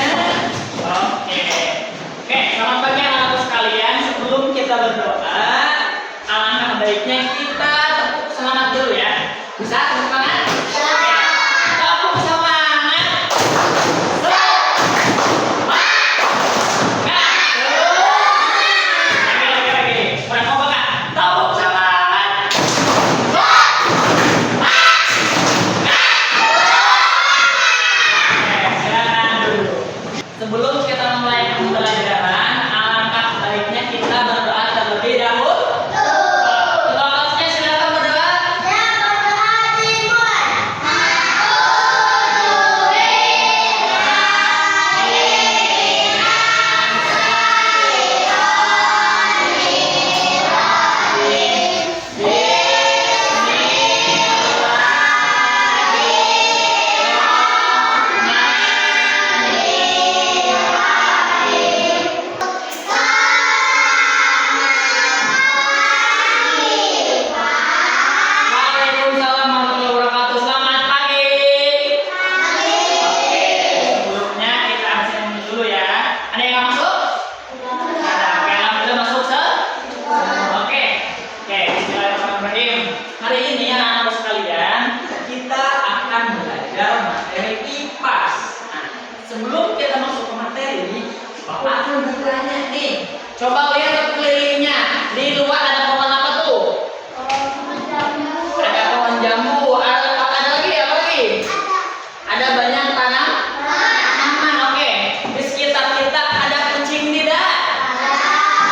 Oke. Oke, selamat pagi anak-anak sekalian. Sebelum kita berdoa, alangkah baiknya kita tepuk semangat dulu ya. Bisa tepuk semangat? Oke. Tepuk semangat. Lagi. Kurang kompak kan? Tepuk semangat. Silakan dulu. Sebelum kita mulai pembelajaran, alangkah baiknya kita berdoa terlebih dahulu. Kelasnya silakan berdoa. Waalaikumsalam warahmatullahi wabarakatuh. Selamat pagi. Oke, sebelumnya kita absen dulu ya. Ada yang nggak masuk? Ada. Oke, alhamdulillah masuk Oke. Oke, bismillahirrahmanirrahim. Hari ini anak-anak sekalian, kita akan belajar materi IPAS. Nah, sebelum kita masuk ke materi, Bapak akan bertanya nih. Coba lihat sekelilingnya. Di luar ada pohon apa tuh? Ada pohon jambu. Ada lagi apa lagi? Ada banyak tanaman. Oke. Di sekitar kita ada kucing tidak?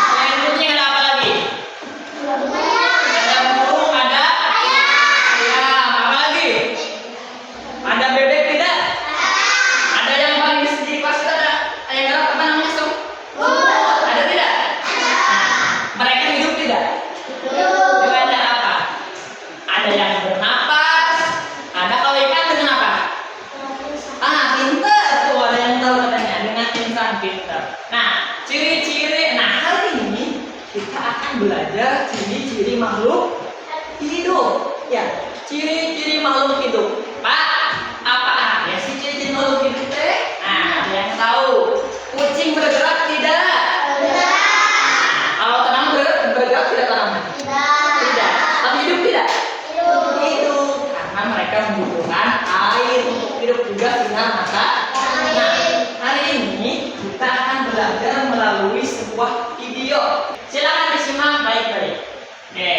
Selain kucing ada apa lagi? Ada burung, ada ayam. Apa lagi? Ada bebek tidak? Ada yang paling di kelas kita ada yang gerak apa namanya sob? Ada tidak? Mereka hidup tidak? Dengan cara apa? Ada yang bernapas. Ada kalau ikan dengan apa? Pinter tuh, ada yang tahu katanya dengan insan pinter. Nah, ciri-ciri. Nah, hari ini kita akan belajar ciri-ciri makhluk hidup. Ya, ciri-ciri makhluk hidup. Pak, apa aja sih ciri-ciri makhluk hidup teh? Nah, ada yang tahu? Kucing bergerak tidak? Kalau tanam bergerak tidak tanam? Tidak. Tapi hidup tidak? Hidup. Karena mereka membutuhkan air untuk hidup juga sinar matahari. Nah, hari ini kita akan belajar melalui sebuah video. Silakan disimak baik-baik. Oke.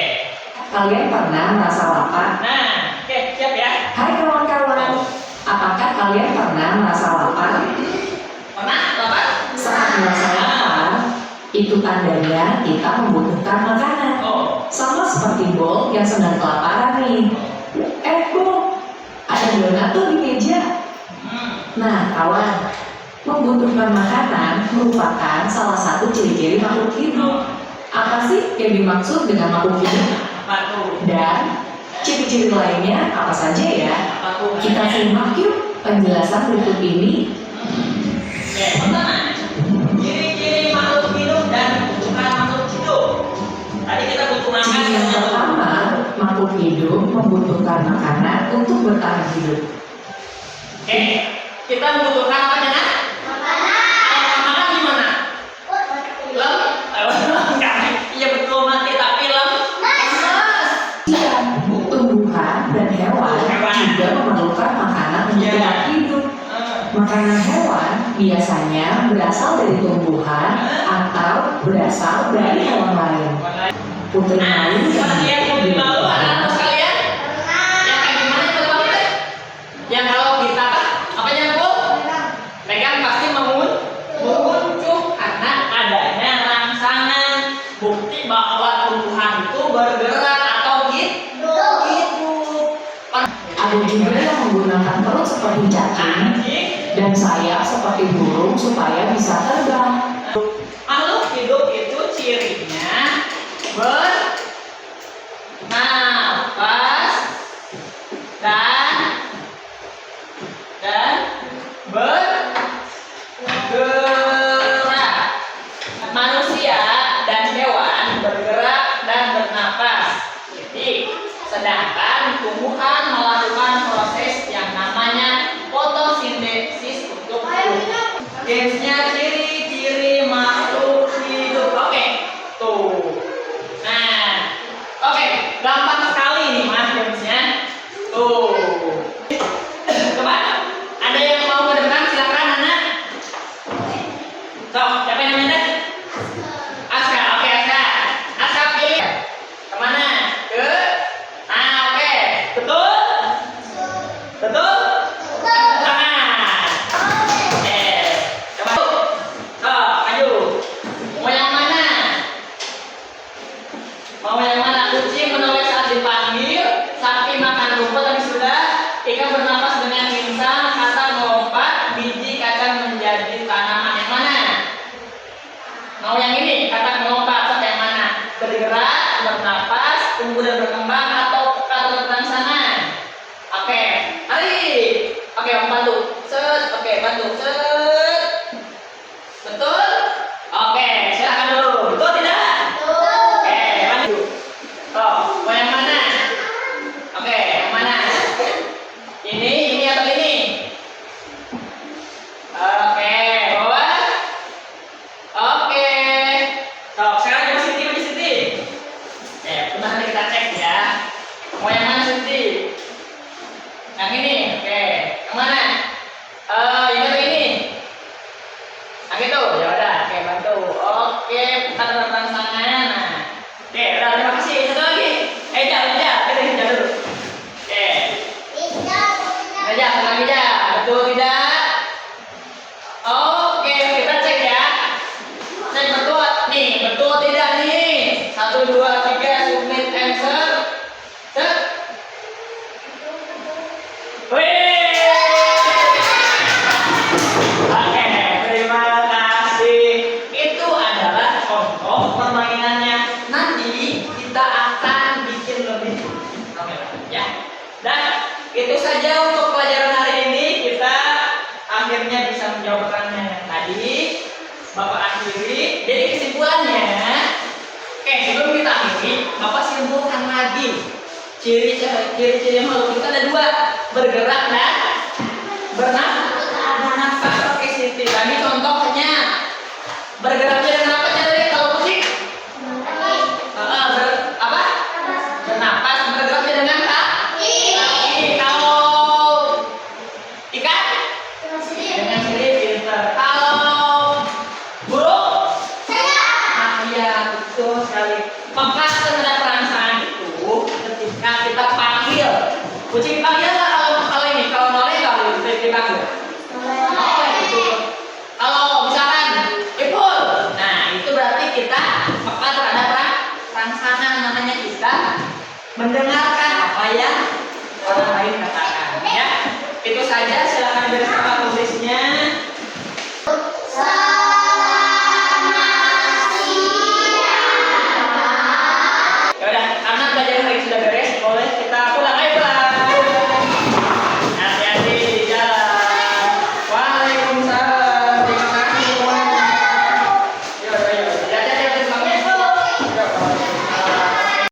Kalian pernah merasa lapar? Nah, oke, siap ya. Hai kawan-kawan, apakah kalian pernah merasa lapar? Pernah, Bapak? Saat merasa lapar, itu tandanya kita membutuhkan makanan. Sama seperti Bol yang sedang kelaparan nih. Bol, ada donat tuh di meja. Nah, kawan, membutuhkan makanan merupakan salah satu ciri-ciri makhluk hidup. Apa sih yang dimaksud dengan makhluk hidup? Apa tuh? Dan ciri-ciri lainnya apa saja ya? Apa tuh? Kita simak yuk penjelasan berikut ini. Oke, pertama, ciri-ciri makhluk hidup dan kebutuhan makhluk hidup. Tadi kita butuh makan. Ciri yang pertama, makhluk hidup membutuhkan makanan untuk bertahan hidup. Oke, kita membutuhkan apa Jana? Makanan gimana? Lem? Enggak. Iya betul mati tapi lemes. Tumbuhan dan hewan juga memerlukan makanan untuk tetap hidup. Makanan hewan biasanya berasal dari tumbuhan atau berasal dari hewan lain. Putri malu Gimana dia putri malu anak-anak sekalian? Yang kayak gimana itu Bapak teh? Yang kalau kita apa yang Bu? Pegang pasti menguncup karena adanya rangsangan. Bukti bahwa tumbuhan itu bergerak atau hidup. Ada juga yang menggunakan perut seperti cacing dan sayap seperti burung supaya bisa terbang. Makhluk hidup itu cirinya bernapas dan bergerak. Manusia dan hewan bergerak dan bernapas. Jadi, sedangkan tumbuhan melakukan proses yang namanya fotosintesis untuk hidup. Gamesnya ciri-ciri makhluk hidup. Oke, tuh. Nah, oke, gampang sekali nih mas gamesnya. Tuh. Coba, ada yang mau berenang silakan anak. Sok, siapa yang namanya? Aska, oke Aska. Aska pilih. Kemana? Ke? Nah, oke, betul? Betul? Mau yang mana? Kucing menoleh saat dipanggil, sapi makan rumput tadi sudah, ikan bernapas dengan pingsan, kata melompat, biji kacang menjadi tanaman. Yang mana? Mau yang ini? Kata melompat, sapi yang mana? Bergerak, bernapas, tumbuh dan berkembang, atau kata bertangsangan? Oke, hari. Oke, bantu. Set, oke, bantu. Set. Betul? Oke, silakan dulu. Betul tidak? Oh, mau yang mana? Oke, yang mana? Ini atau ini? Oke, bawah. Oke. So, sekarang coba Siti. Bentar nanti kita cek ya. Mau yang mana Siti? Yang ini, oke. Yang mana? Ini atau ini? Yang itu, ya udah. Oke, bantu. Oke, kita bertangsangan. Nah. Oke, udah terima kasih. Satu lagi. Kita dulu. Oke. Satu lagi aja. Betul tidak? Oke, kita cek ya. Cek betul. Nih, betul tidak nih? 1, 2, 3, submit answer. Cek. Wih. Oke, terima kasih. Itu adalah contoh permainannya. Nanti kita akan bikin lebih ya. Dan itu saja untuk pelajaran hari ini. Kita akhirnya bisa menjawab pertanyaan yang tadi Bapak akhiri. Jadi kesimpulannya, oke, sebelum kita akhiri, Bapak simpulkan lagi ciri-ciri makhluk itu ada 2, bergerak dan bernafas. Oke, Siti. Tadi contohnya bergeraknya dengan apa tadi? Kalau kucing bernapas, bergeraknya dengan kaki. Kalau ikan dengan sirip, pinter. Kalau burung iya, betul sekali. Maka terhadap perasaan itu ketika kita panggil kucing, dipanggil nggak? Kalau ini, kalau noleh kalau dipanggil noleh itu. Kalau misalkan ipul, nah itu berarti kita peka terhadap rangsangan. Namanya kita mendengarkan apa yang orang lain katakan ya. Itu saja.